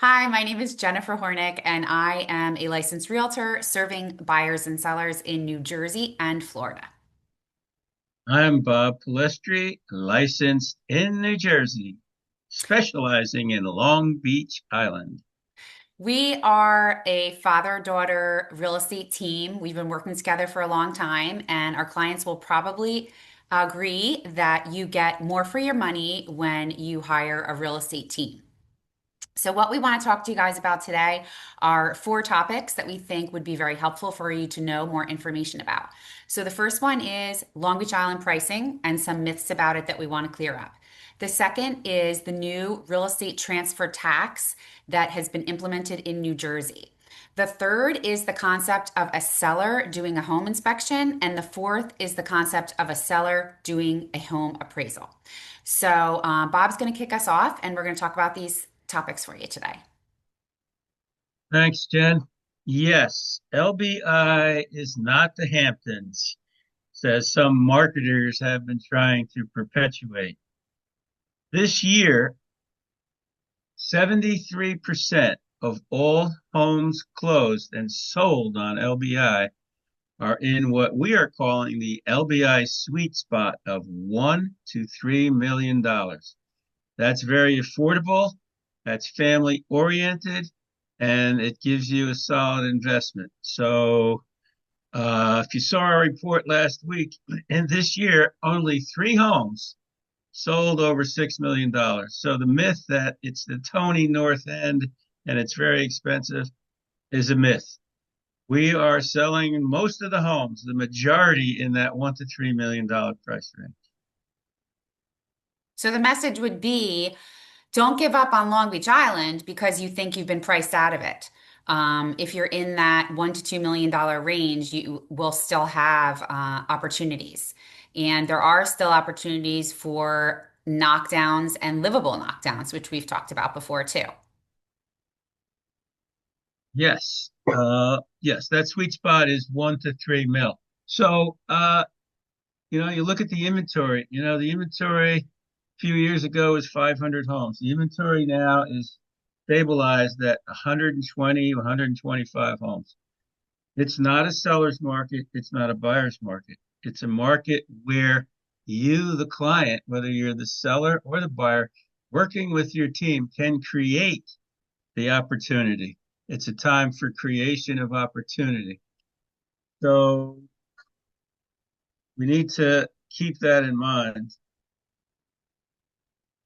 Hi, my name is Jennifer Hornick, and I am a licensed realtor serving buyers and sellers in New Jersey and Florida. I'm Bob Palestri, licensed in New Jersey, specializing in Long Beach Island. We are a father-daughter real estate team. We've been working together for a long time, and our clients will probably agree that you get more for your money when you hire a real estate team. So, what we want to talk to you guys about today are four topics that we think would be very helpful for you to know more information about. So, the first one is Long Beach Island pricing and some myths about it that we want to clear up. The second is the new real estate transfer tax that has been implemented in New Jersey. The third is the concept of a seller doing a home inspection. And the fourth is the concept of a seller doing a home appraisal. So, Bob's going to kick us off, and we're going to talk about these topics for you today. Thanks, Jen. Yes, LBI is not the Hamptons, as some marketers have been trying to perpetuate. This year, 73% of all homes closed and sold on LBI are in what we are calling the LBI sweet spot of $1 to $3 million. That's very affordable, that's family oriented, and it gives you a solid investment. So, if you saw our report last week, in this year, only three homes sold over $6 million. So, the myth that it's the Tony North End and it's very expensive is a myth. We are selling most of the homes, the majority in that $1 to $3 million price range. So, the message would be don't give up on Long Beach Island because you think you've been priced out of it. If you're in that $1 to $2 million range, you will still have opportunities. And there are still opportunities for knockdowns and livable knockdowns, which we've talked about before too. Yes, that sweet spot is 1 to 3 mil. So, you look at the inventory. The inventory a few years ago was 500 homes. The inventory now is stabilized at 120, 125 homes. It's not a seller's market. It's not a buyer's market. It's a market where you, the client, whether you're the seller or the buyer, working with your team, can create the opportunity. It's a time for creation of opportunity. So we need to keep that in mind.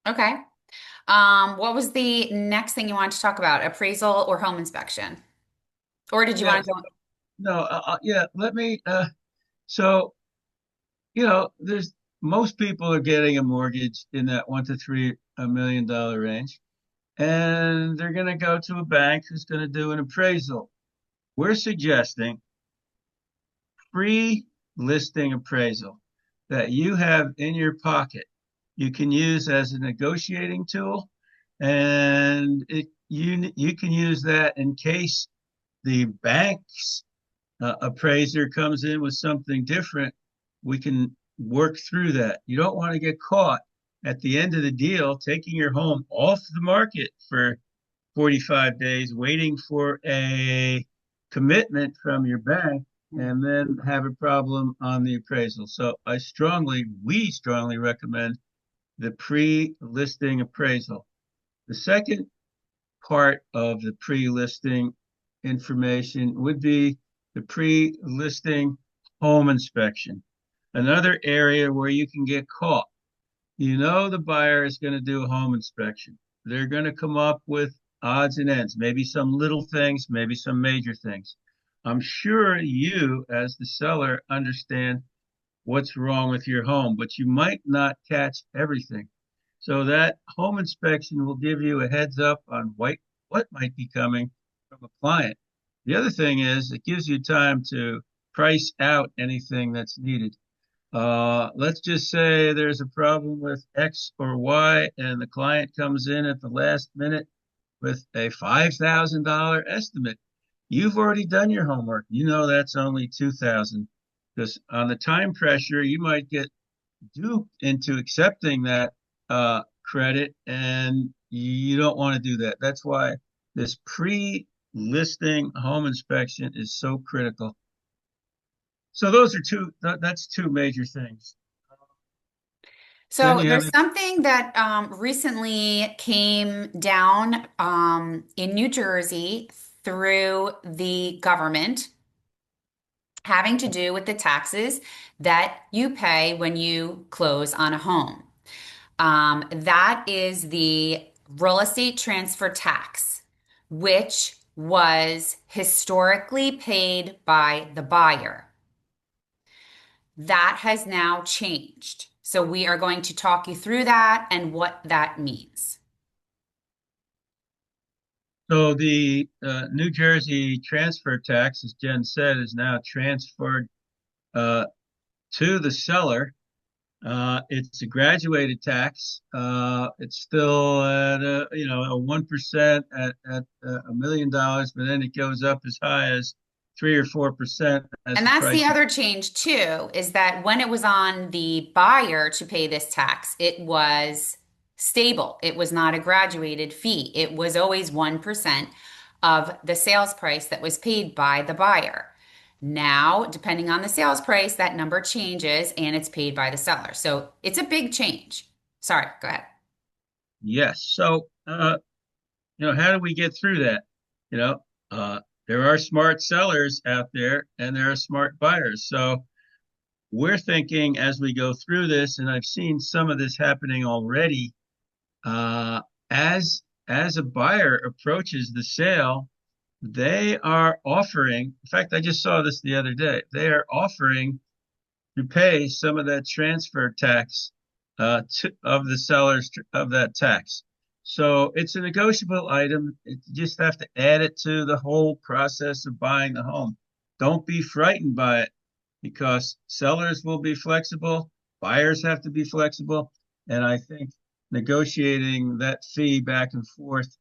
Okay. What was the next thing you wanted to talk about? Appraisal or home inspection? Or did you want Yes. to go? No. Yeah. Let me. So there's most people are getting a mortgage in that $1 to $3 million range, and they're going to go to a bank who's going to do an appraisal. We're suggesting pre-listing appraisal that you have in your pocket. You can use as a negotiating tool, and you can use that in case the bank's appraiser comes in with something different. We can work through that. You don't want to get caught at the end of the deal taking your home off the market for 45 days, waiting for a commitment from your bank, and then have a problem on the appraisal. So we strongly recommend the pre-listing appraisal. The second part of the pre-listing information would be the pre-listing home inspection. Another area where you can get caught. The buyer is going to do a home inspection. They're going to come up with odds and ends, maybe some little things, maybe some major things. I'm sure you, as the seller, understand what's wrong with your home, but you might not catch everything. So that home inspection will give you a heads up on what might be coming from a client. The other thing is it gives you time to price out anything that's needed. Let's just say there's a problem with X or Y, and the client comes in at the last minute with a $5,000 estimate. You've already done your homework. You know that's only 2,000 because on the time pressure, you might get duped into accepting that credit, and you don't want to do that. That's why This pre-listing home inspection is so critical. So those are that's two major things. Jen, So you have there's any? something that recently came down in New Jersey through the government having to do with the taxes that you pay when you close on a home. That is the real estate transfer tax, which was historically paid by the buyer. That has now changed. So we are going to talk you through that and what that means. So the New Jersey transfer tax, as Jen said, is now transferred uh, to the seller. It's a graduated tax. It's still at a 1% at $1 million, but then it goes up as high as 3 or 4% as And the that's the price. other change too, is that when it was on the buyer to pay this tax, it was stable. It was not a graduated fee. It was always 1% of the sales price that was paid by the buyer. Now, depending on the sales price, that number changes and it's paid by the seller. So it's a big change. Sorry, go ahead. Yes. So how do we get through that? You know, there are smart sellers out there and there are smart buyers. So we're thinking as we go through this, and I've seen some of this happening already, uh, as a buyer approaches the sale, they are offering, in fact, I just saw this the other day, they are offering to pay some of that transfer tax of the sellers of that tax. So it's a negotiable item. You just have to add it to the whole process of buying the home. Don't be frightened by it because sellers will be flexible, buyers have to be flexible, and I think negotiating that fee back and forth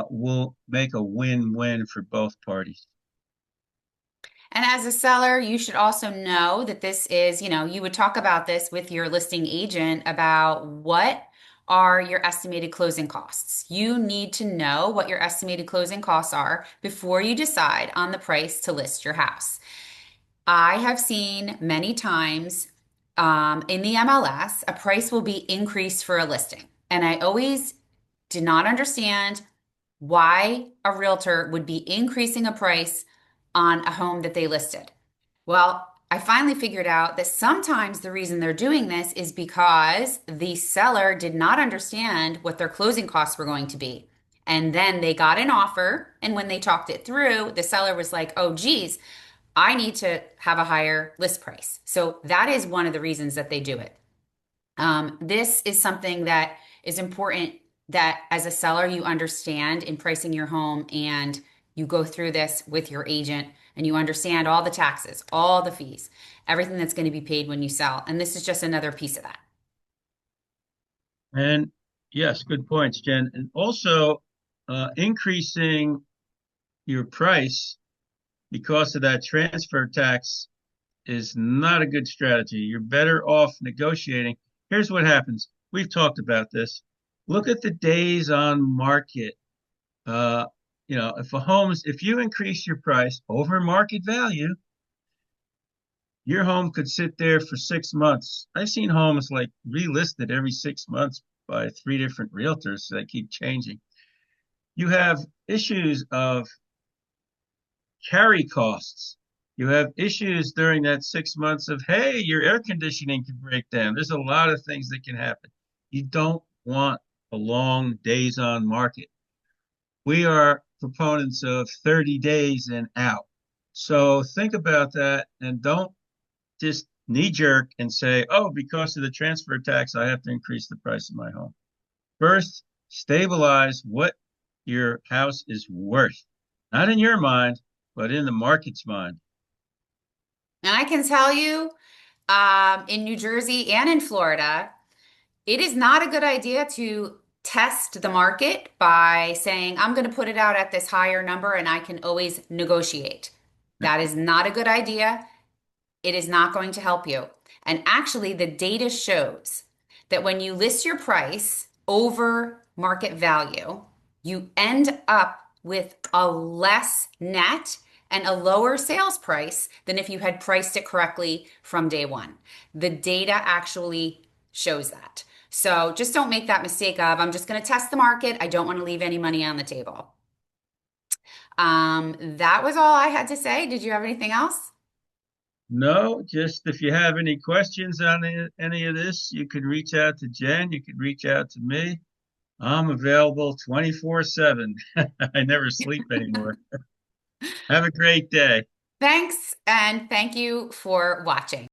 will make a win-win for both parties. And as a seller, you should also know that this is, you would talk about this with your listing agent about what are your estimated closing costs. You need to know what your estimated closing costs are before you decide on the price to list your house. I have seen many times in the MLS, a price will be increased for a listing. And I always did not understand why a realtor would be increasing a price on a home that they listed. Well, I finally figured out that sometimes the reason they're doing this is because the seller did not understand what their closing costs were going to be. And then they got an offer. And when they talked it through, the seller was like, oh, geez, I need to have a higher list price. So that is one of the reasons that they do it. This is something that is important that as a seller, you understand in pricing your home and you go through this with your agent and you understand all the taxes, all the fees, everything that's going to be paid when you sell. And this is just another piece of that. And yes, good points, Jen. And also, increasing your price because of that transfer tax is not a good strategy. You're better off negotiating. Here's what happens. We've talked about this. Look at the days on market. Uh, if you increase your price over market value, your home could sit there for 6 months. I've seen homes like relisted every 6 months by three different realtors. So they keep changing. You have issues of carry costs. You have issues during that 6 months of, hey, your air conditioning can break down. There's a lot of things that can happen. You don't want a long days on market. We are proponents of 30 days and out. So think about that and don't just knee jerk and say, oh, because of the transfer tax, I have to increase the price of my home. First, stabilize what your house is worth, not in your mind, but in the market's mind. And I can tell you, in New Jersey and in Florida, it is not a good idea to test the market by saying, I'm going to put it out at this higher number and I can always negotiate. That is not a good idea. It is not going to help you. And actually, the data shows that when you list your price over market value, you end up with a less net and a lower sales price than if you had priced it correctly from day one. The data actually shows that. So just don't make that mistake of, I'm just going to test the market. I don't want to leave any money on the table. That was all I had to say. Did you have anything else? No, just if you have any questions on any of this, you can reach out to Jen. You can reach out to me. I'm available 24/7. I never sleep anymore. Have a great day. Thanks, and thank you for watching.